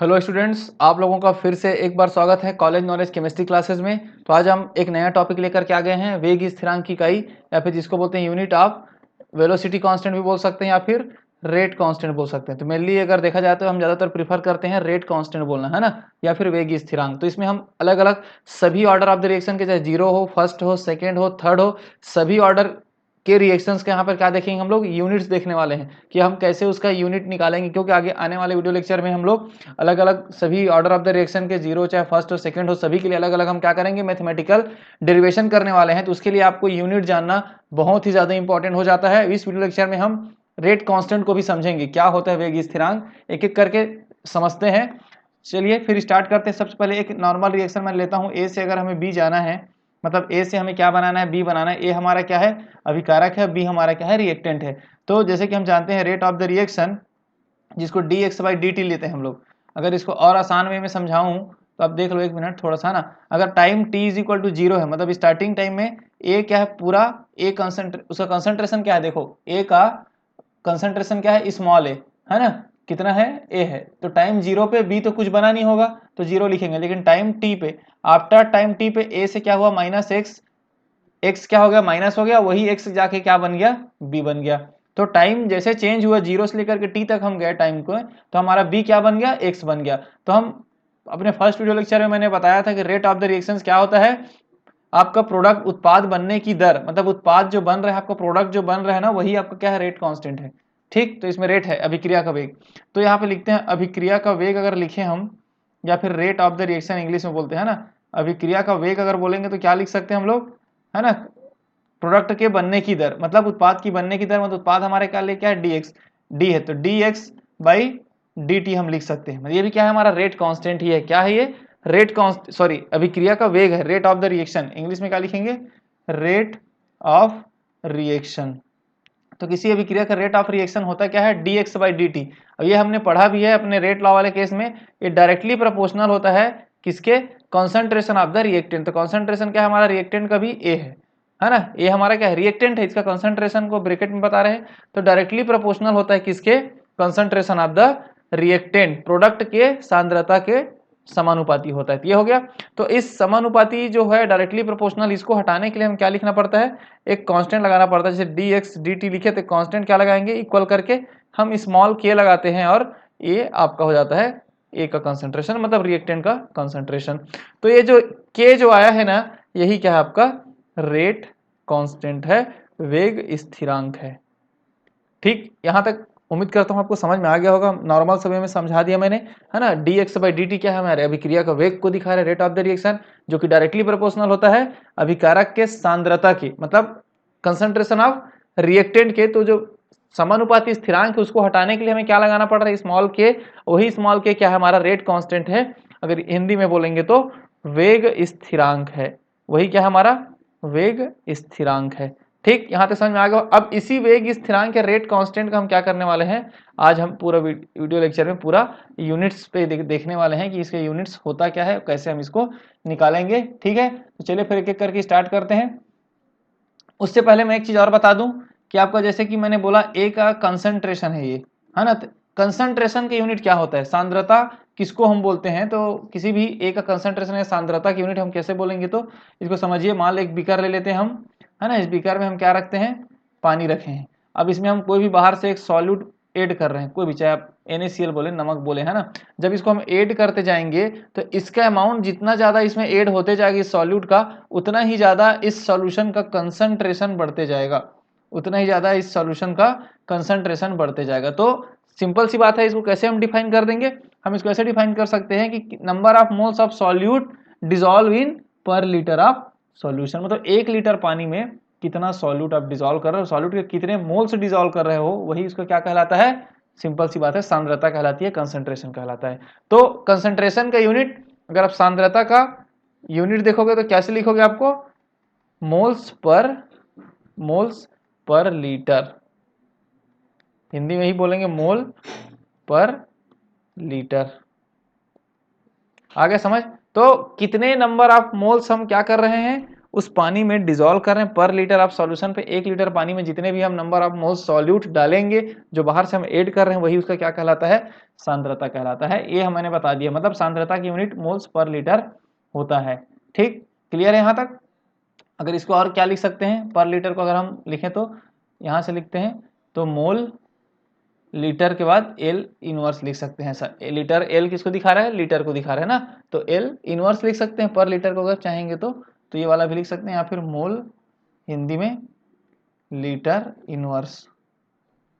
Hello students, आप लोगों का फिर से एक बार स्वागत है कॉलेज नॉलेज केमिस्ट्री क्लासेस में। तो आज हम एक नया टॉपिक लेकर के आ गए हैं, वेग स्थिरांक की इकाई या फिर जिसको बोलते हैं यूनिट ऑफ वेलोसिटी कांस्टेंट भी बोल सकते हैं या फिर रेट कांस्टेंट बोल सकते हैं। तो मेनली अगर देखा जाए तो हम ज़्यादातर प्रीफर करते हैं रेट कांस्टेंट बोलना, है ना, या फिर वेग स्थिरांक। तो इसमें हम अलग अलग सभी ऑर्डर ऑफ द रिएक्शन के, चाहे जीरो हो, फर्स्ट हो, सेकेंड हो, थर्ड हो, सभी ऑर्डर के रिएक्शंस के यहाँ पर क्या देखेंगे, हम लोग यूनिट्स देखने वाले हैं कि हम कैसे उसका यूनिट निकालेंगे, क्योंकि आगे आने वाले वीडियो लेक्चर में हम लोग अलग अलग सभी ऑर्डर ऑफ द रिएक्शन के, जीरो चाहे फर्स्ट हो, सेकंड हो, सभी के लिए अलग अलग हम क्या करेंगे, मैथमेटिकल डेरिवेशन करने वाले हैं। तो उसके लिए आपको यूनिट जानना बहुत ही ज़्यादा इंपॉर्टेंट हो जाता है। इस वीडियो लेक्चर में हम रेट कांस्टेंट को भी समझेंगे, क्या होता है वेग स्थिरांक, एक एक करके समझते हैं। चलिए फिर स्टार्ट करते हैं। सबसे पहले एक नॉर्मल रिएक्शन मैं लेता हूँ। ए से अगर हमें बी जाना है, मतलब ए से हमें क्या बनाना है, बी बनाना है। ए हमारा क्या है, अभिकारक है, बी हमारा क्या है, रिएक्टेंट है। तो जैसे कि हम जानते हैं रेट ऑफ द रिएक्शन, जिसको D x by D T लेते हैं हम लोग। अगर इसको और आसान वे में समझाऊं तो आप देख लो, एक मिनट थोड़ा सा ना। अगर time T is equal to zero है, मतलब स्टार्टिंग टाइम में ए क्या है, पूरा ए उसका कंसंट्रेशन क्या है, देखो ए का कंसंट्रेशन क्या है, स्मॉल ए, है ना, कितना है, ए है। तो टाइम जीरो पे बी तो कुछ बना नहीं होगा तो जीरो लिखेंगे, लेकिन टाइम टी पे, आफ्टर टाइम टी पे ए से क्या हुआ, माइनस एक्स, एक्स क्या हो गया, माइनस हो गया, वही एक्स जाके क्या बन गया, बी बन गया। तो टाइम जैसे चेंज हुआ, जीरो से लेकर के टी तक हम गए टाइम को, तो हमारा बी क्या बन गया, एक्स बन गया। तो हम अपने फर्स्ट वीडियो लेक्चर में मैंने बताया था कि रेट ऑफ द रिएक्शंस क्या होता है, आपका प्रोडक्ट उत्पाद बनने की दर, मतलब उत्पाद जो बन रहा है, आपका प्रोडक्ट जो बन रहा है ना, वही आपका क्या है, रेट कांस्टेंट है। ठीक, तो इसमें रेट है अभिक्रिया का वेग। तो यहाँ पे लिखते हैं अभिक्रिया का वेग अगर लिखे हम, या फिर rate of the reaction English में बोलते हैं ना, अभिक्रिया का वेग अगर बोलेंगे तो क्या लिख सकते हैं हम लोग, है ना, प्रोडक्ट के बनने की दर, मतलब उत्पाद की बनने की दर, मतलब उत्पाद हमारे क्या ले, क्या है, डी एक्स, डी है तो D x by D T हम लिख सकते हैं। ये भी क्या है, हमारा रेट कांस्टेंट ही है। क्या है ये, रेट कांस्ट, सॉरी अभिक्रिया का वेग है, rate of the reaction English में क्या लिखेंगे, रेट ऑफ रिएक्शन। तो किसी अभिक्रिया का रेट ऑफ रिएक्शन होता क्या है, D x by D T. अब ये हमने पढ़ा भी है अपने रेट लॉ वाले केस में, ये डायरेक्टली प्रोपोर्शनल होता है किसके, कॉन्सेंट्रेशन ऑफ द रिएक्टेंट। तो कॉन्सेंट्रेशन क्या है, हमारा रिएक्टेंट का भी ए है ना, ये हमारा क्या है, रिएक्टेंट है, इसका कंसंट्रेशन को ब्रैकेट में बता रहे हैं। तो डायरेक्टली प्रोपोर्शनल होता है किसके, concentration of the reactant, product के सांद्रता के समानुपाती होता है। तो ये हो गया। तो इस समानुपाती जो है डायरेक्टली प्रोपोर्शनल, इसको हटाने के लिए हम क्या लिखना पड़ता है, एक कांस्टेंट लगाना पड़ता है। जैसे डी एक्स डी टी लिखे तो कांस्टेंट क्या लगाएंगे, इक्वल करके हम स्मॉल के लगाते हैं, और ये आपका हो जाता है ए का कंसंट्रेशन, मतलब रिएक्टेंट का कंसंट्रेशन। तो ये जो के जो आया है ना, यही क्या है, आपका रेट कांस्टेंट है, वेग स्थिरांक है। ठीक, यहां तक उम्मीद करता हूं आपको समझ में आ गया होगा, नॉर्मल समय में समझा दिया मैंने, है ना। D x by D T क्या है, हमारे अभिक्रिया का वेग को दिखा रहा है, रेट ऑफ द रिएक्शन, जो कि डायरेक्टली प्रोपोर्शनल होता है अभिकारक के सांद्रता के, मतलब कंसंट्रेशन ऑफ रिएक्टेंट के। तो जो समानुपाती स्थिरांक है उसको हटाने के लिए हमें क्या लगाना पड़ रहा है, स्मॉल के। वही स्मॉल के क्या है, हमारा रेट कांस्टेंट है। अगर हिंदी में बोलेंगे तो वेग स्थिरांक है, वही क्या है, हमारा वेग स्थिरांक है। ठीक, यहां तक समझ में आ गया। अब इसी वेग स्थिरांक या रेट कांस्टेंट का हम क्या करने वाले हैं, आज हम पूरा वीडियो लेक्चर में पूरा यूनिट्स पे देखने वाले हैं कि इसके यूनिट्स होता क्या है, कैसे हम इसको निकालेंगे। ठीक है, तो चलिए फिर एक एक करके स्टार्ट करते हैं। उससे पहले मैं एक चीज और बता दूं कि आपका, जैसे कि मैंने बोला ए का कंसंट्रेशन है ये, है ना। कंसंट्रेशन का यूनिट क्या होता है, सांद्रता किसको हम बोलते हैं। तो किसी भी ए का कंसंट्रेशन या सांद्रता की यूनिट हम कैसे बोलेंगे, तो इसको समझिए। मान लो एक बीकर ले लेते हैं हम, है ना। इस बीकर में हम क्या रखते हैं, पानी रखे हैं। अब इसमें हम कोई भी बाहर से एक सॉल्यूट ऐड कर रहे हैं, कोई भी, चाहे आप NaCl बोले, नमक बोले, है ना। जब इसको हम ऐड करते जाएंगे तो इसका अमाउंट जितना ज्यादा इसमें ऐड होते जाएगा इस सॉल्यूट का, उतना ही ज्यादा इस सॉल्यूशन का कंसंट्रेशन बढ़ते जाएगा, उतना ही ज्यादा इस सॉल्यूशन का कंसंट्रेशन बढ़ते जाएगा। तो सिंपल सी बात है, इसको कैसे हम डिफाइन कर देंगे, हम इसको ऐसे डिफाइन कर सकते हैं कि number of moles of solute dissolve in पर लीटर ऑफ सॉल्यूशन, मतलब 1 लीटर पानी में कितना सॉल्यूट आप डिसॉल्व कर रहे हो, सॉल्यूट के कितने मोल्स डिसॉल्व कर रहे हो, वही इसको क्या कहलाता है, सिंपल सी बात है, सांद्रता कहलाती है, कंसंट्रेशन कहलाता है। तो कंसंट्रेशन का यूनिट, अगर आप सांद्रता का यूनिट देखोगे तो कैसे लिखोगे, आपको मोल्स पर लीटर, हिंदी में ही बोलेंगे मोल पर लीटर। आगे समझ, तो कितने नंबर ऑफ मोल्स हम क्या कर रहे हैं, उस पानी में डिजोल्व कर रहे हैं। पर लीटर आप सॉल्यूशन पे 1 लीटर पानी में जितने भी हम नंबर ऑफ मोल्स सॉल्यूट डालेंगे, जो बाहर से हम ऐड कर रहे हैं, वही उसका क्या कहलाता है, सांद्रता कहलाता है। ये मैंने बता दिया, मतलब सांद्रता की यूनिट मोल्स पर लीटर होता है। ठीक, क्लियर है यहाँ तक। अगर इसको और क्या लिख सकते हैं, पर लीटर को अगर हम लिखें तो यहाँ से लिखते हैं, तो मोल लीटर के बाद एल इनवर्स लिख सकते हैं सर। लीटर एल किसको दिखा रहा है, लीटर को दिखा रहा है ना, तो एल इनवर्स लिख सकते हैं पर लीटर को अगर चाहेंगे तो ये वाला भी लिख सकते हैं, या फिर मोल हिंदी में लीटर इनवर्स,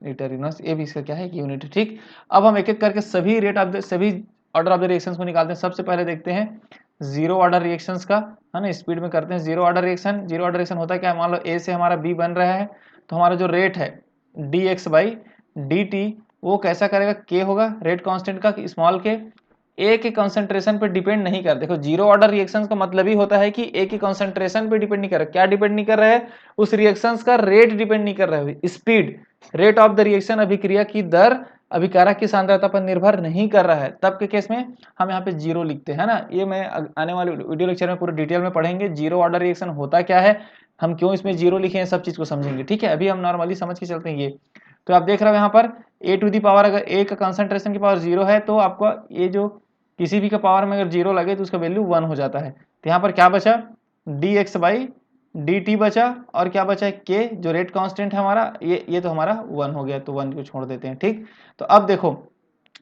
लीटर इनवर्स, ये भी इसका क्या है, यूनिट है। ठीक, अब हम एक एक करके सभी रेट ऑफ द सभी ऑर्डर ऑफ द रिएक्शंस को निकालते हैं। सबसे पहले देखते हैं जीरो ऑर्डर रिएक्शंस का, है ना, स्पीड में करते हैं zero order reaction. Zero order reaction होता है क्या, मान लो ए से हमारा बी बन रहा है, तो हमारा जो रेट है D x by D T, वो कैसा करेगा, के होगा रेट कांस्टेंट का, स्मॉल के, ए के कंसंट्रेशन पे डिपेंड नहीं कर। देखो जीरो ऑर्डर रिएक्शंस का मतलब ही होता है कि ए की कंसंट्रेशन पे डिपेंड नहीं कर रहा। क्या डिपेंड नहीं कर रहा है, उस रिएक्शंस का रेट डिपेंड नहीं कर रहा है, speed, rate of the reaction, अभिक्रिया की दर अभिकारक की सांद्रता पर निर्भर नहीं कर रहा है। तब के केस में हम यहाँ पे जीरो लिखते हैं ना। ये मैं आने वाले वीडियो लेक्चर में पूरे डिटेल में पढ़ेंगे जीरो ऑर्डर रिएक्शन होता क्या है, हम क्यों इसमें जीरो लिखे हैं, सब चीज को समझेंगे। ठीक है, अभी हम नॉर्मली समझ के चलते हैं ये। तो आप देख रहे हो यहाँ पर ए टू दी पावर, अगर ए का कंसंट्रेशन की पावर जीरो है तो आपका ये जो किसी भी का पावर में अगर जीरो लगे तो उसका वैल्यू 1 हो जाता है। तो यहाँ पर क्या बचा, D x by D T बचा, और क्या बचा है, के, जो रेट कांस्टेंट है हमारा, ये तो हमारा 1 हो गया, तो 1 को छोड़ देते हैं। ठीक, तो अब देखो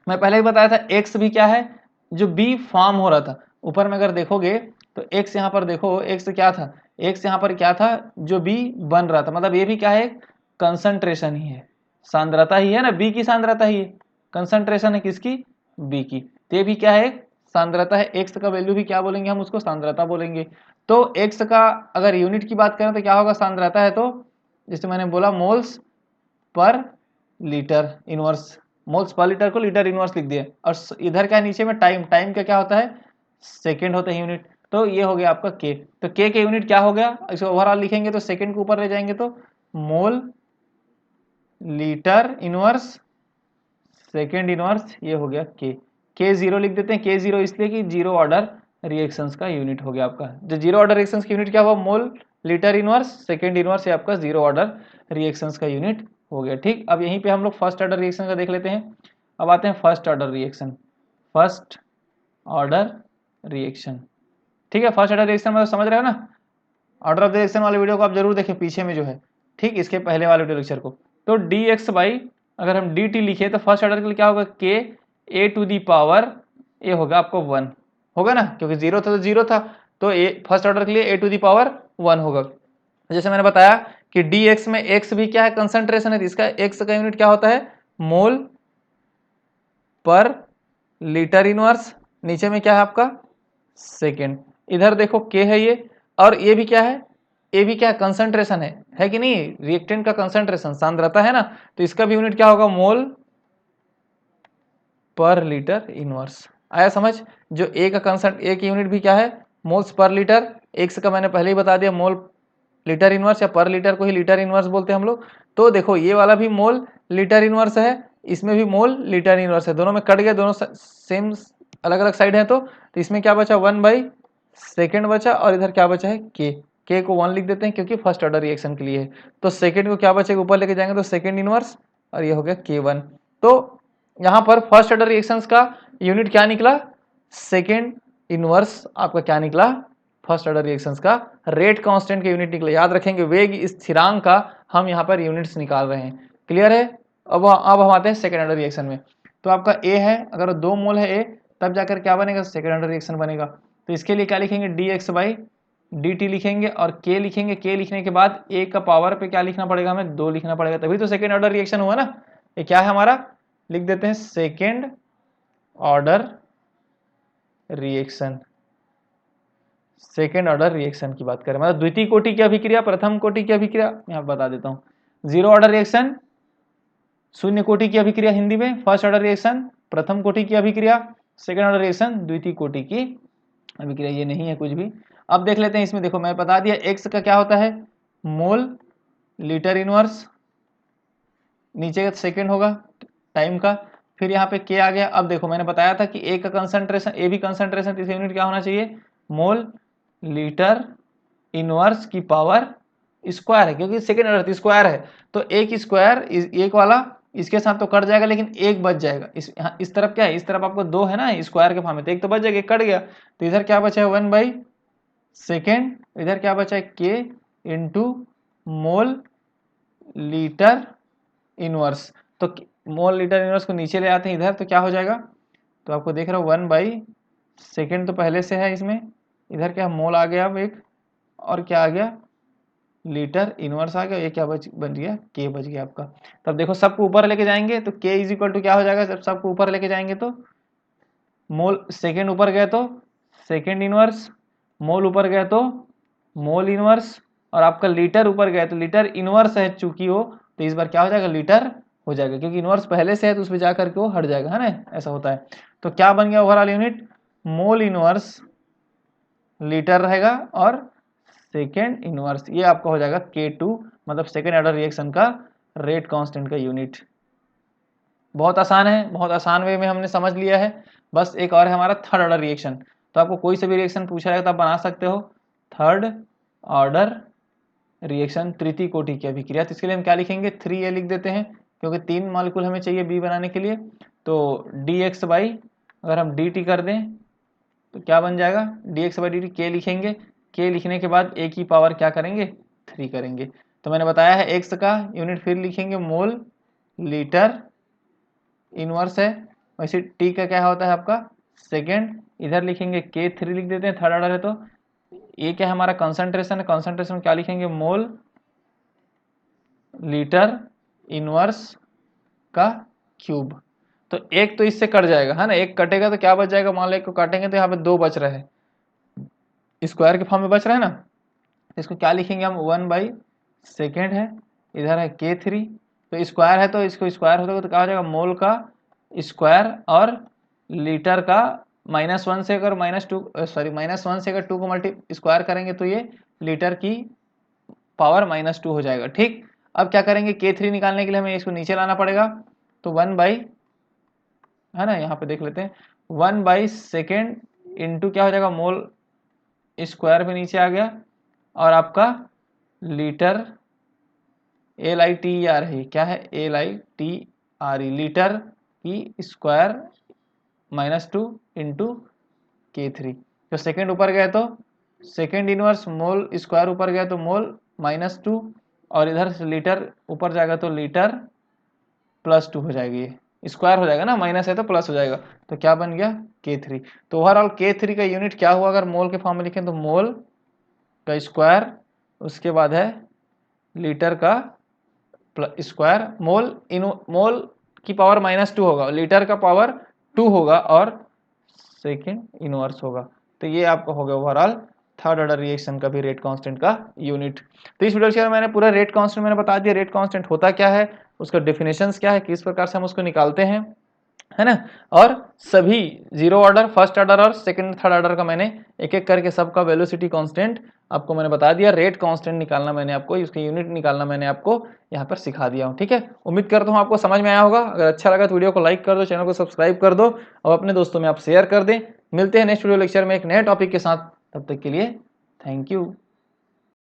मैं पहले ही बताया था एक्स भी क्या है, जो बी फॉर्म हो रहा था। ऊपर में अगर देखोगे तो एक्स यहाँ पर देखो, एक्स क्या था, एक्स यहाँ पर क्या था, जो बी बन रहा था, मतलब ये भी क्या है, कंसंट्रेशन ही है, सांद्रता ही है ना, बी की सांद्रता ही है, कंसंट्रेशन है किसकी, बी की, तो ये भी क्या है, सांद्रता है। एक्स का वैल्यू भी क्या बोलेंगे, हम उसको सांद्रता बोलेंगे। तो एक्स का अगर यूनिट की बात करें तो क्या होगा, सांद्रता है, तो जैसे मैंने बोला moles per litre inverse, moles per litre को लीटर इनवर्स लिख दिया, और इधर क्या नीचे में टाइम, टाइम का क्या होता है, सेकेंड होता है यूनिट। तो ये हो गया आपका के, तो के यूनिट क्या हो गया, इसको ओवरऑल लिखेंगे तो सेकेंड को ऊपर ले जाएंगे तो mole litre inverse second inverse, ये हो गया के जीरो लिख देते हैं। के जीरो इसलिए कि जीरो ऑर्डर रिएक्शंस का यूनिट हो गया आपका, जो जीरो ऑर्डर रिएक्शंस की यूनिट क्या हुआ, mole litre inverse second inverse, ये आपका जीरो ऑर्डर रिएक्शंस का यूनिट हो गया। ठीक, अब यहीं पे हम लोग फर्स्ट ऑर्डर रिएक्शन का देख लेते हैं। अब आते हैं first order reaction, first order reaction. ठीक है, फर्स्ट ऑर्डर रिएक्शन मतलब समझ रहे हो ना, ऑर्डर ऑफ द रिएक्शन वाले वीडियो को आप जरूर देखें पीछे में जो है, ठीक, इसके पहले वाले वीडियो लेक्चर को। तो डी एक्स बाई अगर हम डी टी लिखे तो फर्स्ट ऑर्डर के लिए क्या होगा, के ए टू दी पावर, ये होगा आपको 1 होगा ना, क्योंकि जीरो था तो जीरो था, तो ए फर्स्ट ऑर्डर के लिए ए टू दी पावर 1 होगा। जैसे मैंने बताया कि डी एक्स में एक्स भी क्या है, कंसंट्रेशन है, तो इसका एक्स का यूनिट क्या होता है, मोल पर लीटर इनवर्स, नीचे में क्या है आपका सेकेंड, इधर देखो के है ये, और ये भी क्या है, ये भी क्या है, कंसंट्रेशन है कि नहीं, रिएक्टेंट का कंसंट्रेशन सांद्रता है ना, तो इसका भी यूनिट क्या होगा, मोल पर लीटर इनवर्स। आया समझ, जो ए का कंसंट, ए की यूनिट भी क्या है, मोल्स पर लीटर, एक्स का मैंने पहले ही बता दिया मोल लीटर इनवर्स, या पर लीटर को ही लीटर इनवर्स बोलते हैं हम लोग। तो देखो ये वाला भी मोल लीटर इनवर्स है, इसमें भी मोल लीटर इनवर्स है, दोनों में कट गया, दोनों सेम अलग अलग साइड है, तो इसमें क्या बचा, 1 बाई सेकेंड बचा, और इधर क्या बचा है, के को 1 लिख देते हैं क्योंकि फर्स्ट ऑर्डर रिएक्शन के लिए है। तो सेकेंड को क्या बचेगा, ऊपर लेके जाएंगे तो सेकेंड इनवर्स, और ये हो गया K1। तो यहाँ पर फर्स्ट ऑर्डर रिएक्शंस का यूनिट क्या निकला, सेकेंड इनवर्स आपका क्या निकला, फर्स्ट ऑर्डर रिएक्शंस का रेट कांस्टेंट के यूनिट निकले। याद रखेंगे वेग स्थिरांक का हम यहाँ पर यूनिट्स निकाल रहे हैं, क्लियर है। अब हम आते हैं सेकेंड ऑर्डर रिएक्शन में। तो आपका ए है, अगर 2 मोल है ए, तब जाकर क्या बनेगा, सेकेंड ऑर्डर रिएक्शन बनेगा। तो इसके लिए क्या लिखेंगे, D x by D T लिखेंगे, और के लिखेंगे। के लिखने के बाद ए का पावर पे क्या लिखना पड़ेगा, हमें 2 लिखना पड़ेगा, तभी तो सेकेंड ऑर्डर रिएक्शन हुआ ना। ये क्या है हमारा, लिख देते हैं second order reaction. Second order reaction की बात करें, मतलब द्वितीय कोटि की अभिक्रिया, प्रथम कोटि की अभिक्रिया, यहाँ बता देता हूँ। जीरो ऑर्डर रिएक्शन शून्य कोटि की अभिक्रिया हिंदी में, फर्स्ट ऑर्डर रिएक्शन प्रथम कोटि की अभिक्रिया, सेकेंड ऑर्डर रिएक्शन द्वितीय कोटि की अभिक्रिया, ये नहीं है कुछ भी। अब देख लेते हैं इसमें, देखो मैं बता दिया एक्स का क्या होता है, मोल लीटर इनवर्स, नीचे का सेकेंड होगा टाइम का, फिर यहाँ पे के आ गया। अब देखो मैंने बताया था कि ए का कंसंट्रेशन, ए भी कंसंट्रेशन, तो यूनिट क्या होना चाहिए, मोल लीटर इनवर्स की पावर स्क्वायर है, क्योंकि सेकेंड ऑर्डर स्क्वायर है तो एक स्क्वायर एक वाला इसके साथ तो कट जाएगा, लेकिन एक बच जाएगा। इस तरफ क्या है, इस तरफ आपको 2 है ना स्क्वायर के फॉर्म में, तो एक तो बच जाएगा, एक कट गया, तो इधर क्या बचा है 1/2, इधर क्या बचा है के इंटू मोल लीटर इनवर्स। तो मोल लीटर इनवर्स को नीचे ले आते हैं इधर, तो क्या हो जाएगा, तो आपको देख रहे हो 1/2 तो पहले से है इसमें, इधर क्या मोल आ गया अब एक, और क्या आ गया लीटर इनवर्स आ गया, ये क्या बन गया के बच गया आपका। तब देखो सबको ऊपर लेके जाएंगे तो के इज इक्वल टू क्या हो जाएगा, जब सबको ऊपर लेके जाएंगे तो मोल सेकेंड ऊपर गए तो सेकेंड इनवर्स, मोल ऊपर गए तो मोल इनवर्स, और आपका लीटर ऊपर गया तो लीटर इनवर्स है चूंकि हो, तो इस बार क्या हो जाएगा लीटर हो जाएगा, क्योंकि इनवर्स पहले से है तो उसमें जाकर के वो हट जाएगा, है ना, ऐसा होता है। तो क्या बन गया overall unit, mole inverse litre रहेगा और सेकेंड इनवर्स, ये आपका हो जाएगा K2, मतलब सेकेंड ऑर्डर रिएक्शन का रेट कांस्टेंट का यूनिट। बहुत आसान है, बहुत आसान वे में हमने समझ लिया है। बस एक और है हमारा थर्ड ऑर्डर रिएक्शन। तो आपको कोई से भी रिएक्शन पूछा जाएगा तो आप बना सकते हो थर्ड ऑर्डर रिएक्शन, तृतीय कोटि की अभिक्रिया। तो इसके लिए हम क्या लिखेंगे, 3A लिख देते हैं, क्योंकि 3 मॉलिक्यूल हमें चाहिए बी बनाने के लिए। तो dx बाई, अगर हम dt कर दें तो क्या बन जाएगा, dx बाई dt के लिखेंगे, के लिखने के बाद a की पावर क्या करेंगे 3 करेंगे। तो मैंने बताया है x का यूनिट फिर लिखेंगे मोल लीटर इनवर्स है, वैसे t का क्या होता है आपका सेकेंड, इधर लिखेंगे K3 लिख देते हैं, थर्ड ऑर्डर है तो ये क्या है हमारा कंसंट्रेशन है, कंसंट्रेशन में क्या लिखेंगे मोल लीटर इनवर्स का क्यूब। तो एक तो इससे कट जाएगा, है ना, एक कटेगा तो क्या बच जाएगा, मान लो एक को काटेंगे तो यहाँ पे 2 बच रहे हैं, स्क्वायर के फॉर्म में बच रहे हैं ना, इसको क्या लिखेंगे हम 1/2 है, इधर है K3, तो स्क्वायर है तो इसको स्क्वायर होगा तो क्या हो जाएगा मोल का स्क्वायर और लीटर का -1 से, अगर -1 से अगर 2 को मल्टी स्क्वायर करेंगे तो ये लीटर की पावर -2 हो जाएगा। ठीक, अब क्या करेंगे K3 निकालने के लिए हमें इसको नीचे लाना पड़ेगा, तो 1/, है ना, यहाँ पे देख लेते हैं 1/2 इंटू क्या हो जाएगा मोल स्क्वायर पे नीचे आ गया, और आपका लीटर LITER है, क्या है LITER, लीटर की स्क्वायर -2 इंटू K3। तो सेकेंड ऊपर गए तो सेकेंड इनवर्स, मोल स्क्वायर ऊपर गया तो मोल -2, और इधर से लीटर ऊपर जाएगा तो लीटर +2 हो जाएगी, स्क्वायर हो जाएगा ना, माइनस है तो प्लस हो जाएगा, तो क्या बन गया K3। तो ओवरऑल K3 का यूनिट क्या हुआ, अगर मोल के फॉर्म में लिखें तो मोल का स्क्वायर, उसके बाद है लीटर का स्क्वायर, मोल की पावर -2 होगा, लीटर का पावर 2 होगा, और सेकेंड इनवर्स होगा। तो ये आपका हो गया ओवरऑल थर्ड ऑर्डर रिएक्शन का भी रेट कांस्टेंट का यूनिट। तो इस वीडियो के मैंने पूरा रेट कांस्टेंट मैंने बता दिया, रेट कांस्टेंट होता क्या है, उसका डेफिनेशंस क्या है, किस प्रकार से हम उसको निकालते हैं, है ना, और सभी जीरो ऑर्डर, फर्स्ट ऑर्डर और सेकंड थर्ड ऑर्डर का मैंने एक एक करके सबका वेलोसिटी कांस्टेंट आपको मैंने बता दिया, रेट कांस्टेंट निकालना मैंने आपको, उसके यूनिट निकालना मैंने आपको यहाँ पर सिखा दिया हूँ। ठीक है, उम्मीद करता हूँ आपको समझ में आया होगा। अगर अच्छा लगा तो वीडियो को लाइक कर दो, चैनल को सब्सक्राइब कर दो, और अपने दोस्तों में आप शेयर कर दें। मिलते हैं नेक्स्ट वीडियो लेक्चर में एक नए टॉपिक के साथ, तब तक के लिए थैंक यू।